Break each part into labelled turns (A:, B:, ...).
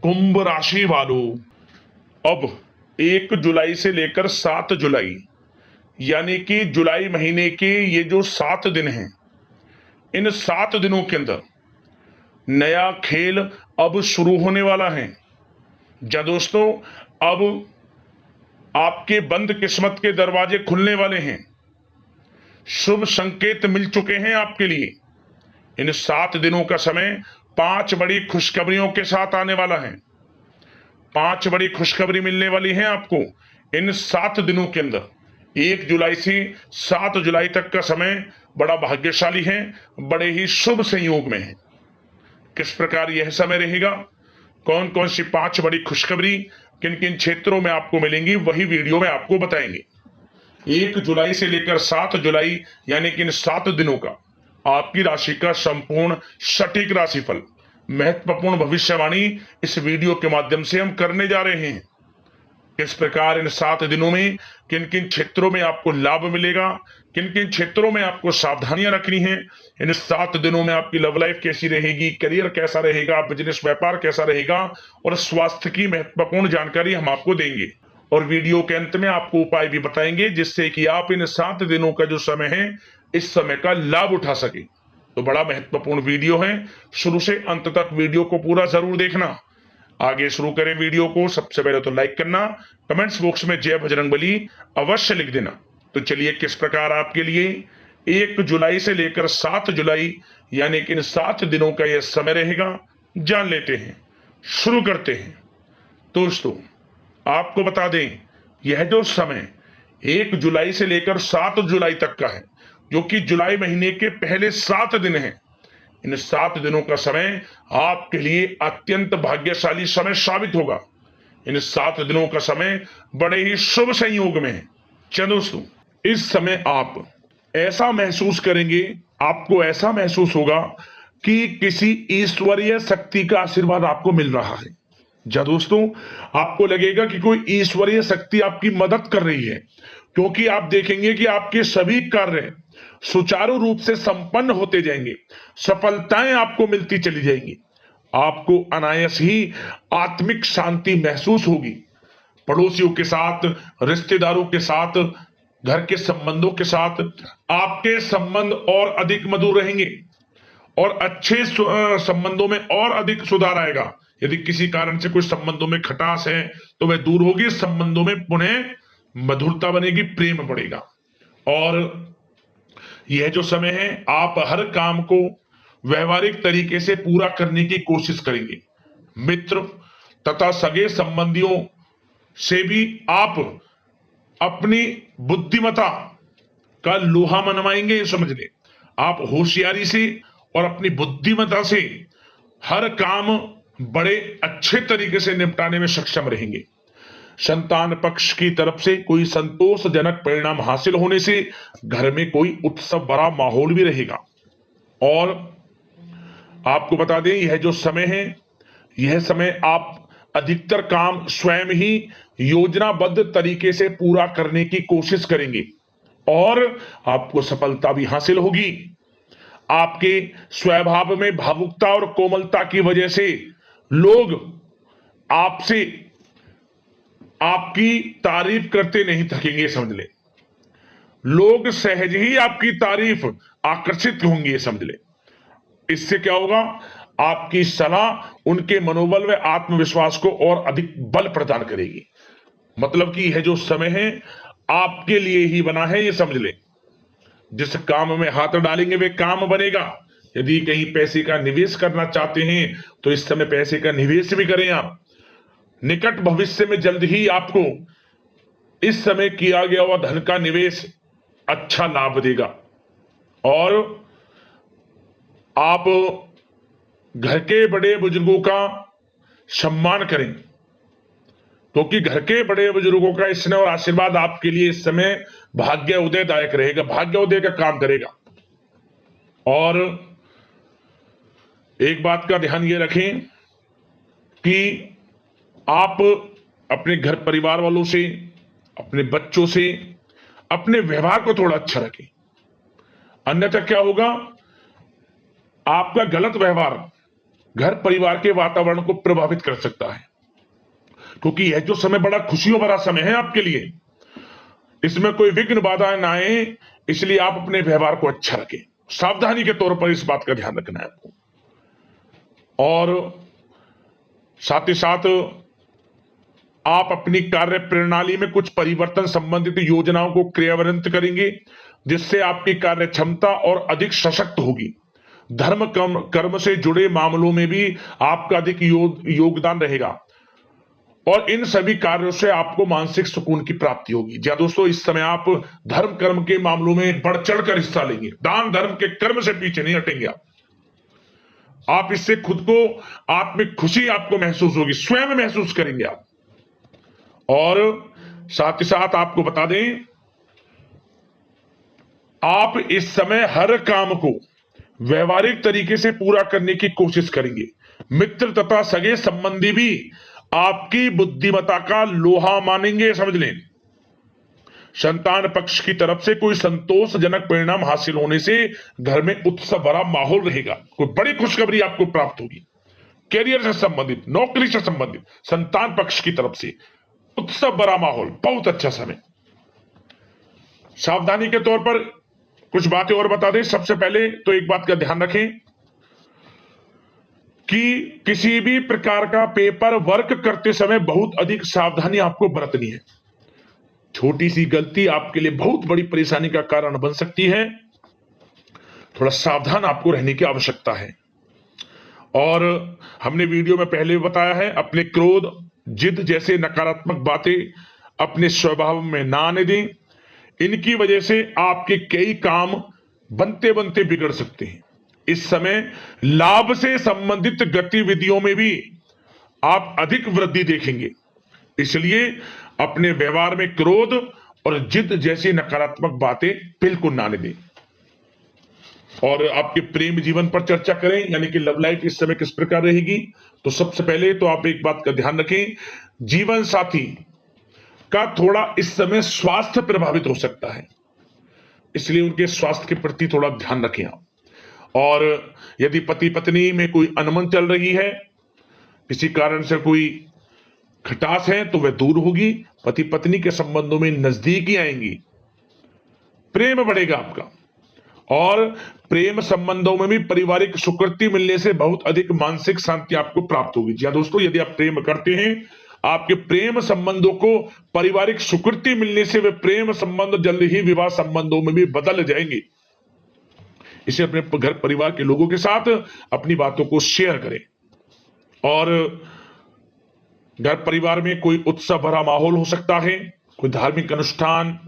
A: कुंभ राशि वालों, अब 1 जुलाई से लेकर 7 जुलाई यानी कि जुलाई महीने के ये जो 7 दिन हैं, इन 7 दिनों के अंदर नया खेल अब शुरू होने वाला है। जा दोस्तों, अब आपके बंद किस्मत के दरवाजे खुलने वाले हैं। शुभ संकेत मिल चुके हैं आपके लिए। इन 7 दिनों का समय 5 बड़ी खुशखबरियों के साथ आने वाला है। 5 बड़ी खुशखबरी मिलने वाली है आपको इन 7 दिनों के अंदर। 1 जुलाई से 7 जुलाई तक का समय बड़ा भाग्यशाली है, बड़े ही शुभ संयोग में है। किस प्रकार यह समय रहेगा, कौन कौन सी 5 बड़ी खुशखबरी किन किन क्षेत्रों में आपको मिलेंगी, वही वीडियो में आपको बताएंगे। 1 जुलाई से लेकर 7 जुलाई यानी कि इन 7 दिनों का आपकी राशि का संपूर्ण सटीक राशिफल, महत्वपूर्ण भविष्यवाणी इस वीडियो के माध्यम से हम करने जा रहे हैं। किस प्रकार इन 7 दिनों में किन किन क्षेत्रों में आपको लाभ मिलेगा, किन किन क्षेत्रों में आपको सावधानियां रखनी है। इन 7 दिनों में आपकी लव लाइफ कैसी रहेगी, करियर कैसा रहेगा, बिजनेस व्यापार कैसा रहेगा और स्वास्थ्य की महत्वपूर्ण जानकारी हम आपको देंगे। और वीडियो के अंत में आपको उपाय भी बताएंगे जिससे कि आप इन 7 दिनों का जो समय है, इस समय का लाभ उठा सके। तो बड़ा महत्वपूर्ण वीडियो है, शुरू से अंत तक वीडियो को पूरा जरूर देखना। आगे शुरू करें वीडियो को। सबसे पहले तो लाइक करना, कमेंट्स बॉक्स में जय बजरंगबली अवश्य लिख देना। तो चलिए, किस प्रकार आपके लिए 1 जुलाई से लेकर 7 जुलाई यानी कि इन 7 दिनों का यह समय रहेगा, जान लेते हैं, शुरू करते हैं। दोस्तों, आपको बता दें, यह जो समय 1 जुलाई से लेकर 7 जुलाई तक का है, जो कि जुलाई महीने के पहले 7 दिन हैं, इन 7 दिनों का समय आपके लिए अत्यंत भाग्यशाली समय साबित होगा। इन 7 दिनों का समय बड़े ही शुभ संयोग में है। चलो दोस्तों, इस समय आप ऐसा महसूस करेंगे, आपको ऐसा महसूस होगा कि किसी ईश्वरीय शक्ति का आशीर्वाद आपको मिल रहा है। जा दोस्तों, आपको लगेगा कि कोई ईश्वरीय शक्ति आपकी मदद कर रही है, क्योंकि आप देखेंगे कि आपके सभी कार्य सुचारू रूप से संपन्न होते जाएंगे, सफलताएं आपको मिलती चली जाएंगी। आपको अनायास ही आत्मिक शांति महसूस होगी। पड़ोसियों के साथ, रिश्तेदारों के साथ, घर के संबंधों के साथ आपके संबंध और अधिक मधुर रहेंगे और अच्छे संबंधों में और अधिक सुधार आएगा। यदि किसी कारण से कोई संबंधों में खटास है तो वह दूर होगी, संबंधों में पुनः मधुरता बनेगी, प्रेम बढ़ेगा। और यह जो समय है, आप हर काम को व्यवहारिक तरीके से पूरा करने की कोशिश करेंगे। मित्र तथा सगे संबंधियों से भी आप अपनी बुद्धिमत्ता का लोहा मनवाएंगे। समझ लें, आप होशियारी से और अपनी बुद्धिमत्ता से हर काम बड़े अच्छे तरीके से निपटाने में सक्षम रहेंगे। संतान पक्ष की तरफ से कोई संतोषजनक परिणाम हासिल होने से घर में कोई उत्सव भरा माहौल भी रहेगा। और आपको बता दें, यह जो समय है, यह समय आप अधिकतर काम स्वयं ही योजनाबद्ध तरीके से पूरा करने की कोशिश करेंगे और आपको सफलता भी हासिल होगी। आपके स्वभाव में भावुकता और कोमलता की वजह से लोग आपसे आपकी तारीफ करते नहीं थकेंगे। समझ ले, लोग सहज ही आपकी तारीफ आकर्षित होंगे। समझ ले, इससे क्या होगा, आपकी सलाह उनके मनोबल व आत्मविश्वास को और अधिक बल प्रदान करेगी। मतलब कि यह जो समय है आपके लिए ही बना है, ये समझ ले। जिस काम में हाथ डालेंगे वे काम बनेगा। यदि कहीं पैसे का निवेश करना चाहते हैं तो इस समय पैसे का निवेश भी करें आप। निकट भविष्य में जल्द ही आपको इस समय किया गया हुआ धन का निवेश अच्छा लाभ देगा। और आप घर के बड़े बुजुर्गों का सम्मान करें, क्योंकि घर के बड़े बुजुर्गों का स्नेह और आशीर्वाद आपके लिए इस समय भाग्य उदयदायक रहेगा, भाग्य उदय का काम करेगा। और एक बात का ध्यान ये रखें कि आप अपने घर परिवार वालों से, अपने बच्चों से अपने व्यवहार को थोड़ा अच्छा रखें। अन्यथा क्या होगा, आपका गलत व्यवहार घर परिवार के वातावरण को प्रभावित कर सकता है, क्योंकि यह जो समय बड़ा खुशियों भरा समय है आपके लिए, इसमें कोई विघ्न बाधाएं ना आए, इसलिए आप अपने व्यवहार को अच्छा रखें। सावधानी के तौर पर इस बात का ध्यान रखना है आपको। और साथ ही साथ आप अपनी कार्य प्रणाली में कुछ परिवर्तन संबंधित योजनाओं को क्रियान्वित करेंगे, जिससे आपकी कार्य क्षमता और अधिक सशक्त होगी। धर्म कर्म से जुड़े मामलों में भी आपका अधिक योगदान रहेगा और इन सभी कार्यों से आपको मानसिक सुकून की प्राप्ति होगी। जी दोस्तों, इस समय आप धर्म कर्म के मामलों में बढ़ चढ़कर हिस्सा लेंगे। दान धर्म के कर्म से पीछे नहीं हटेंगे आप इससे खुद को आत्मिक खुशी आपको महसूस होगी, स्वयं महसूस करेंगे आप। और साथ ही साथ आपको बता दें, आप इस समय हर काम को व्यवहारिक तरीके से पूरा करने की कोशिश करेंगे। मित्र तथा सगे संबंधी भी आपकी बुद्धिमत्ता का लोहा मानेंगे, समझ लें। संतान पक्ष की तरफ से कोई संतोषजनक परिणाम हासिल होने से घर में उत्सव भरा माहौल रहेगा। कोई बड़ी खुशखबरी आपको प्राप्त होगी। कैरियर से संबंधित, नौकरी से संबंधित, संतान पक्ष की तरफ से उत्सव भरा माहौल, बहुत अच्छा समय। सावधानी के तौर पर कुछ बातें और बता दें। सबसे पहले तो एक बात का ध्यान रखें कि किसी भी प्रकार का पेपर वर्क करते समय बहुत अधिक सावधानी आपको बरतनी है। छोटी सी गलती आपके लिए बहुत बड़ी परेशानी का कारण बन सकती है। थोड़ा सावधान आपको रहने की आवश्यकता है। और हमने वीडियो में पहले भी बताया है, अपने क्रोध, जिद जैसे नकारात्मक बातें अपने स्वभाव में ना आने दें। इनकी वजह से आपके कई काम बनते बनते बिगड़ सकते हैं। इस समय लाभ से संबंधित गतिविधियों में भी आप अधिक वृद्धि देखेंगे, इसलिए अपने व्यवहार में क्रोध और जिद जैसी नकारात्मक बातें बिल्कुल ना आने दें। और आपके प्रेम जीवन पर चर्चा करें, यानी कि लव लाइफ इस समय किस प्रकार रहेगी। तो सबसे पहले तो आप एक बात का ध्यान रखें, जीवन साथी का थोड़ा इस समय स्वास्थ्य प्रभावित हो सकता है, इसलिए उनके स्वास्थ्य के प्रति थोड़ा ध्यान रखें आप। और यदि पति पत्नी में कोई अनबन चल रही है, किसी कारण से कोई खटास है, तो वह दूर होगी। पति पत्नी के संबंधों में नजदीकी आएंगी, प्रेम बढ़ेगा आपका। और प्रेम संबंधों में भी पारिवारिक स्वीकृति मिलने से बहुत अधिक मानसिक शांति आपको प्राप्त होगी। जी दोस्तों, यदि आप प्रेम करते हैं, आपके प्रेम संबंधों को पारिवारिक स्वीकृति मिलने से वे प्रेम संबंध जल्द ही विवाह संबंधों में भी बदल जाएंगे। इसे अपने घर परिवार के लोगों के साथ अपनी बातों को शेयर करें। और घर परिवार में कोई उत्सव भरा माहौल हो सकता है, कोई धार्मिक अनुष्ठान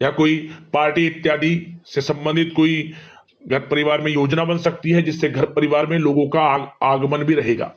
A: या कोई पार्टी इत्यादि से संबंधित कोई घर परिवार में योजना बन सकती है, जिससे घर परिवार में लोगों का आगमन भी रहेगा।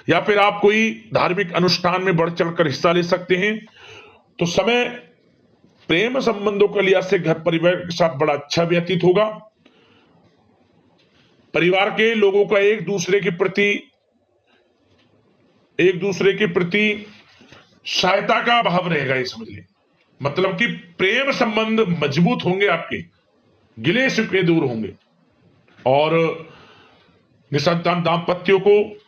A: या फिर आप कोई धार्मिक अनुष्ठान में बढ़ चढ़कर हिस्सा ले सकते हैं। तो समय प्रेम संबंधों के लिहाज से घर परिवार के साथ बड़ा अच्छा व्यतीत होगा। परिवार के लोगों का एक दूसरे के प्रति सहायता का भाव रहेगा, ये समझ लें। मतलब कि प्रेम संबंध मजबूत होंगे, आपके गिले शिकवे दूर होंगे। और निसंतान दाम्पत्यों को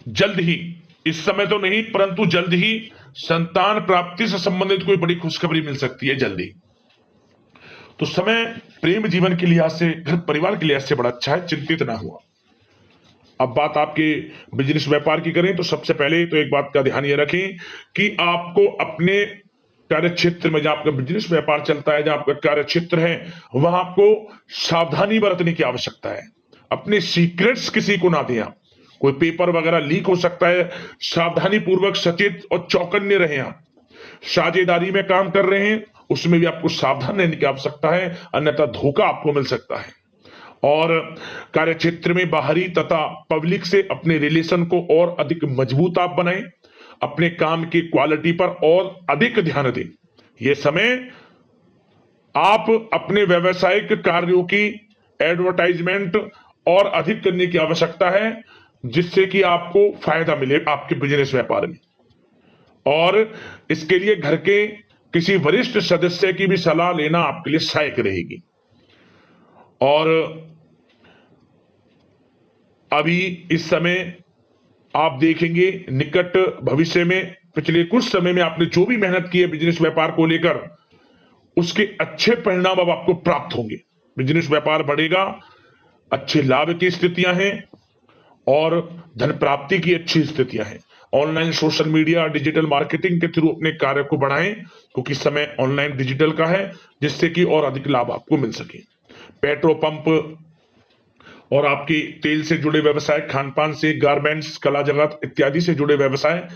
A: जल्द ही, इस समय तो नहीं परंतु जल्द ही संतान प्राप्ति से संबंधित कोई बड़ी खुशखबरी मिल सकती है जल्दी। तो समय प्रेम जीवन के लिहाज से, घर परिवार के लिहाज से बड़ा अच्छा है, चिंतित ना हुआ। अब बात आपके बिजनेस व्यापार की करें, तो सबसे पहले तो एक बात का ध्यान ये रखें कि आपको अपने कार्य क्षेत्र में, जहां आपका बिजनेस व्यापार चलता है, जहां आपका कार्य क्षेत्र है, वहां आपको सावधानी बरतने की आवश्यकता है। अपने सीक्रेट्स किसी को ना दें आप। कोई पेपर वगैरह लीक हो सकता है, सावधानी पूर्वक सचेत और चौकन्ने रहें आप। साझेदारी में काम कर रहे हैं, उसमें भी आपको सावधान रहने की आवश्यकता है, अन्यथा धोखा आपको मिल सकता है। और कार्य क्षेत्र में बाहरी तथा पब्लिक से अपने रिलेशन को और अधिक मजबूत आप बनाएं। अपने काम की क्वालिटी पर और अधिक ध्यान दें। यह समय आप अपने व्यावसायिक कार्यों की एडवर्टाइजमेंट और अधिक करने की आवश्यकता है, जिससे कि आपको फायदा मिले आपके बिजनेस व्यापार में। और इसके लिए घर के किसी वरिष्ठ सदस्य की भी सलाह लेना आपके लिए सहायक रहेगी। और अभी इस समय आप देखेंगे निकट भविष्य में, पिछले कुछ समय में आपने जो भी मेहनत की है बिजनेस व्यापार को लेकर, उसके अच्छे परिणाम अब आपको प्राप्त होंगे। बिजनेस व्यापार बढ़ेगा, अच्छे लाभ की स्थितियां हैं और धन प्राप्ति की अच्छी स्थितियां हैं। Online social media digital marketing के थ्रू अपने कार्य को बढ़ाएं, क्योंकि समय ऑनलाइन डिजिटल का है, जिससे कि और अधिक लाभ आपको मिल सके। पेट्रोल पंप और आपके तेल से जुड़े व्यवसाय, खान पान से, गारमेंट्स, कला जगत इत्यादि से जुड़े व्यवसाय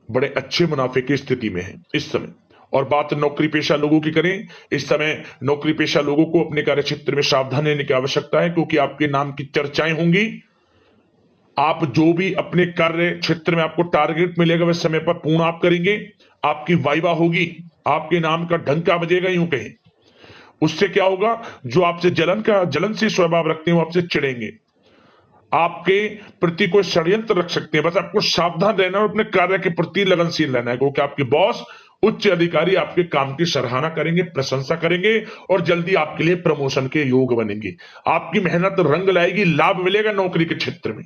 A: बड़े अच्छे मुनाफे की स्थिति में है इस समय। और बात नौकरी पेशा लोगों की करें, इस समय नौकरी पेशा लोगों को अपने कार्य क्षेत्र में सावधान रहने की आवश्यकता है, क्योंकि आपके नाम की चर्चाएं होंगी। आप जो भी अपने कार्य क्षेत्र में आपको टारगेट मिलेगा वह समय पर पूर्ण आप करेंगे, आपकी वाइवा होगी, आपके नाम का डंका बजेगा, यूं कहें। उससे क्या होगा, जो आपसे जलन से स्वभाव रखते हैं वो आपसे चिढ़ेंगे, आपके प्रति कोई षड्यंत्र रख सकते हैं। बस आपको सावधान रहना और अपने कार्य के प्रति लगनशील रहना है, क्योंकि आपके बॉस उच्च अधिकारी आपके काम की सराहना करेंगे, प्रशंसा करेंगे और जल्दी आपके लिए प्रमोशन के योग बनेंगे। आपकी मेहनत रंग लाएगी, लाभ मिलेगा नौकरी के क्षेत्र में,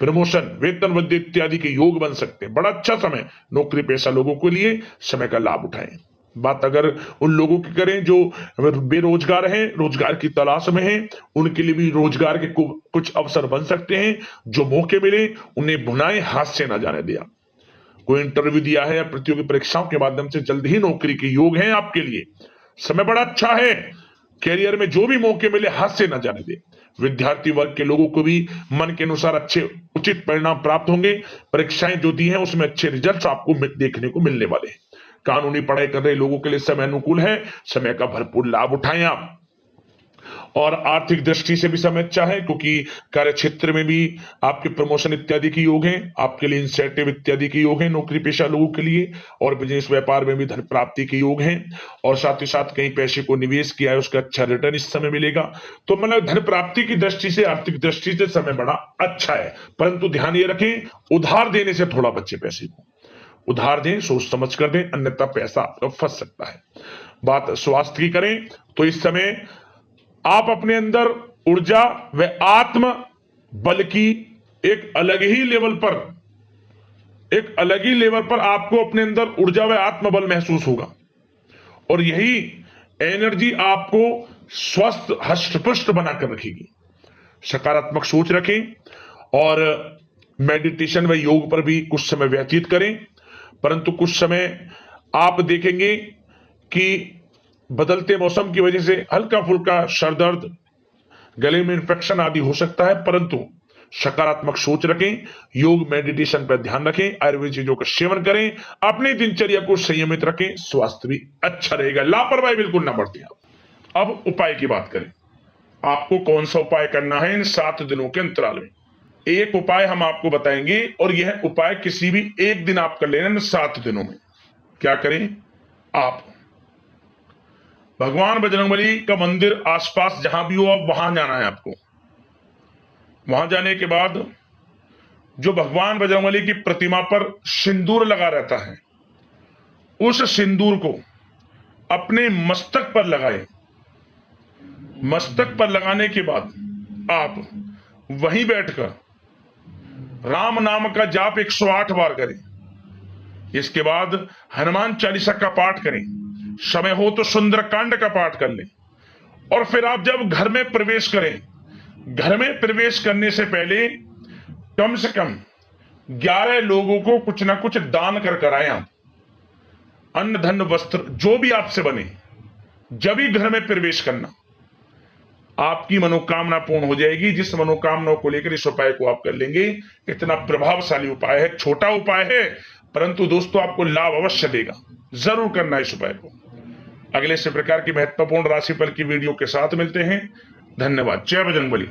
A: प्रमोशन, वेतन वृद्धि इत्यादि के योग बन सकते हैं। बड़ा अच्छा समय नौकरी पेशा लोगों के लिए, समय का लाभ उठाएं। बात अगर उन लोगों की करें जो बेरोजगार हैं, रोजगार की तलाश में हैं, उनके लिए भी रोजगार के कुछ अवसर बन सकते हैं। जो मौके मिले उन्हें भुनाएं, हाथ से ना जाने दिया। कोई इंटरव्यू दिया है या प्रतियोगी परीक्षाओं के माध्यम से जल्द ही नौकरी के योग हैं आपके लिए, समय बड़ा अच्छा है। कैरियर में जो भी मौके मिले हाथ से ना जाने दे। विद्यार्थी वर्ग के लोगों को भी मन के अनुसार अच्छे उचित परिणाम प्राप्त होंगे। परीक्षाएं जो दी हैं उसमें अच्छे रिजल्ट आपको देखने को मिलने वाले हैं। कानूनी पढ़ाई कर रहे लोगों के लिए समय अनुकूल है, समय का भरपूर लाभ उठाएं आप। और आर्थिक दृष्टि से भी समय अच्छा है, क्योंकि कार्य क्षेत्र में भी आपके प्रमोशन इत्यादि के योग हैं, आपके लिए इंसेंटिव इत्यादि के योग हैं नौकरी पेशा लोगों के लिए। और बिजनेस व्यापार में भी धन प्राप्ति के योग हैं, और साथ ही साथ कहीं पैसे को निवेश किया है उसका अच्छा रिटर्न इस समय मिलेगा। तो मतलब धन प्राप्ति की दृष्टि से, आर्थिक दृष्टि से समय बड़ा अच्छा है। परंतु ध्यान ये रखें, उधार देने से थोड़ा बचे, पैसे को उधार दें, सोच समझ कर दें, अन्यथा पैसा आपका फंस सकता है। बात स्वास्थ्य की करें तो इस समय आप अपने अंदर ऊर्जा व आत्म बल की एक अलग ही लेवल पर आपको अपने अंदर ऊर्जा व आत्म बल महसूस होगा, और यही एनर्जी आपको स्वस्थ हष्ट-पुष्ट बनाकर रखेगी। सकारात्मक सोच रखें और मेडिटेशन व योग पर भी कुछ समय व्यतीत करें। परंतु कुछ समय आप देखेंगे कि बदलते मौसम की वजह से हल्का फुल्का सर दर्द, गले में इंफेक्शन आदि हो सकता है, परंतु सकारात्मक सोच रखें, योग मेडिटेशन पर ध्यान रखें, आयुर्वेद चीजों का सेवन करें, अपनी दिनचर्या को संयमित रखें, स्वास्थ्य भी अच्छा रहेगा। लापरवाही बिल्कुल ना बरतें आप। अब उपाय की बात करें, आपको कौन सा उपाय करना है इन 7 दिनों के अंतराल में। एक उपाय हम आपको बताएंगे, और यह उपाय किसी भी एक दिन आप कर लेना इन 7 दिनों में। क्या करें, आप भगवान बजरंगबली का मंदिर आसपास जहां भी हो, आप वहां जाना है आपको। वहां जाने के बाद जो भगवान बजरंगबली की प्रतिमा पर सिंदूर लगा रहता है, उस सिंदूर को अपने मस्तक पर लगाएं। मस्तक पर लगाने के बाद आप वहीं बैठकर राम नाम का जाप 108 बार करें। इसके बाद हनुमान चालीसा का पाठ करें, समय हो तो सुंदरकांड का पाठ कर लें। और फिर आप जब घर में प्रवेश करें, घर में प्रवेश करने से पहले कम से कम 11 लोगों को कुछ ना कुछ दान कर आए आप। अन्न धन वस्त्र जो भी आपसे बने, जब भी घर में प्रवेश करना, आपकी मनोकामना पूर्ण हो जाएगी। जिस मनोकामना को लेकर इस उपाय को आप कर लेंगे, इतना प्रभावशाली उपाय है, छोटा उपाय है, परंतु दोस्तों आपको लाभ अवश्य देगा। जरूर करना इस उपाय को। अगले इसी प्रकार की महत्वपूर्ण राशिफल की वीडियो के साथ मिलते हैं। धन्यवाद। जय बजरंगबली।